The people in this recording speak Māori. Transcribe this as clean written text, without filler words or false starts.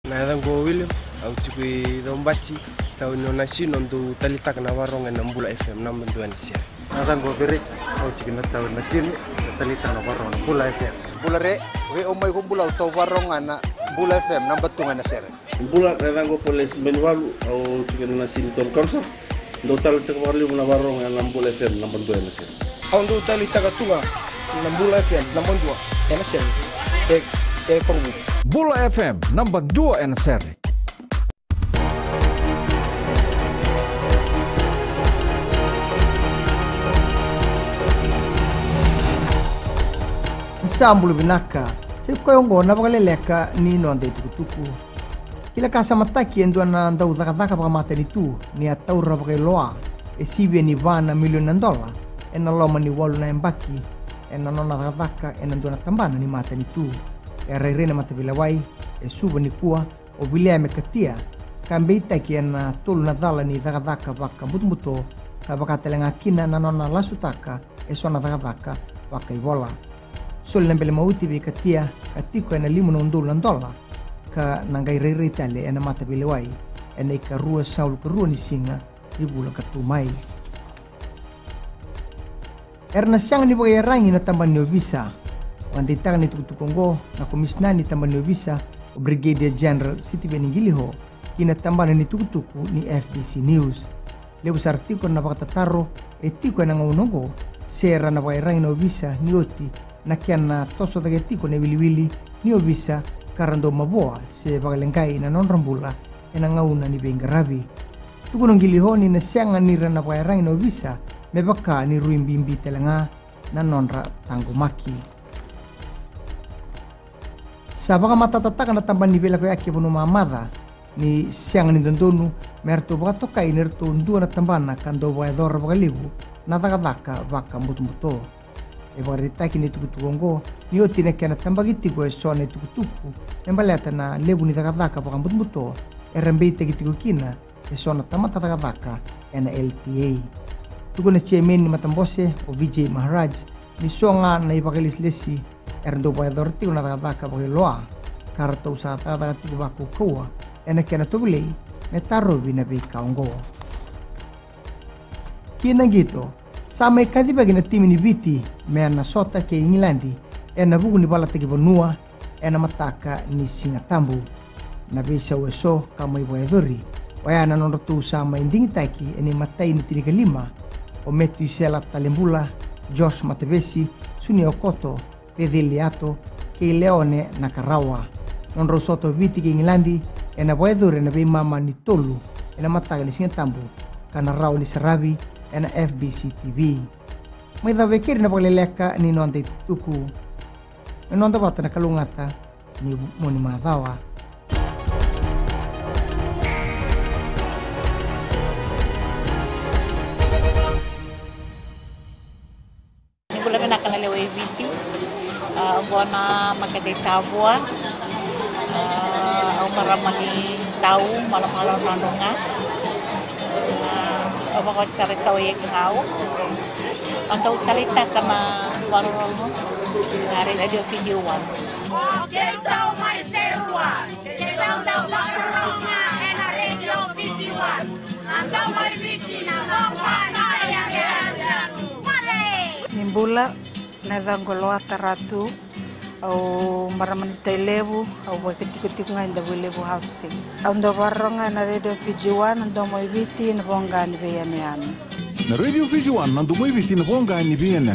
Nadango William au chukui dombati tau nona sino ndu talita kana waronga na Mbula FM na mbendu anisia. Nadango Berik au chukui na tau na sino talita na waronga Mbula FM. Mbula re we omai ko Mbula tau waronga na Mbula FM na mbendu anisia. Mbula nadango polis menwalu au chukui na sino ton konser ndu talita na waronga na Mbula FM na mbendu anisia. Au ndu talita katunga na Mbula FM na mbendu anisia. Mbula FM number 2 NSR. Sambulu binaka, se koyongo na bagaleleka ni nonde tukutuku. Kila kasa mataki endo na ndau zakazaka baka matani tu ni ataura baka loa e sibe ni vana $1 million e na loma ni walu na embaki e na nona zakazaka e na ndo na tambana ni matani tu. E rairena matabilawai e suba ni kua o bilea me katia kambeita ki na tolu na dhala ni zakazaka baka mutumuto ka baka telenga kina na nona lasutaka e sona zakazaka baka iwola. Sol na bele mauti bi katia katiko e na $5 million ka nangai rairei tale e na matabilawai e na ikarua saul karua ni singa ribula katumai. Erna siang ni baka rangi na tamban ni obisa Wanditaka ni tukutukongo na komisnani tambani obisa o Brigadier General Siti Beningiliho kina tambani ni tukutuku ni FBC News. Lebus artiko na pakatataro etiko na ngaunongo sera na pakairangin na obisa ni oti na kiana toso tagetiko na wili-wili ni obisa karando maboa se pakalengkai na non-rambula e na ngauna ni Bengarabi. Tukunong giliho ni nasyanga nira na pakairangin na obisa me baka ni ruimbimbi telanga na nonra tangumaki. Sa baka matatataka na tamban ni bela ko yake puno mamada ni siang ni dondonu merto baka toka inerto ndua na tambana kando ba edor baka libu na daka baka mutu e baka ritaki ni tukutukongo ni oti na kena tambagiti ko e sone tukutuku nembaleta na lebu ni daka baka mutu e rembeite kitiko kina e sona tamata daka e na LTA tukuna chairman ni matambose o VJ Maharaj ni songa na ibakalis lesi erndo ba edor tiku na daka baka loa karto sa daka tiku baka kuwa ena kena tobulei me taro bina be kaongo kina gito sama ikadi bagi na timi ni viti me na sota ke Ingilandi ena bugu ni bala teki bonua ena mataka ni Singatambu na bisa weso kama ibo edori wayana nonrotu sama indingitaki eni matai ni tinika 5 o metu isela talembula Josh Matevesi Suni Okoto Pediliato ke Leone na Karawa non rosoto viti ke Ingilandi ena boedure na be mama ni tolu ena mataga ni Singatambu kana raw ni Sarabi ena FBC TV mai da vekir na pagleleka ni nonte tuku nonte bata na kalungata ni moni madawa ni bula na kana lewe viti bona makadetavua au maramani tau malam-malam nandunga apa kau cari tahu yang kau atau talita kama warung hari radio video one tahu mai serua tahu warung na radio video one atau mai bikin apa yang Nimbula nadangoloa taratu au maramanita lebu au wakitiko nga inda lebu housing au ndo waronga na radio Fijiwan ndo moibiti na bonga ni beyane Na Radio Fijiwan nandu moibiti na bonga ni beyane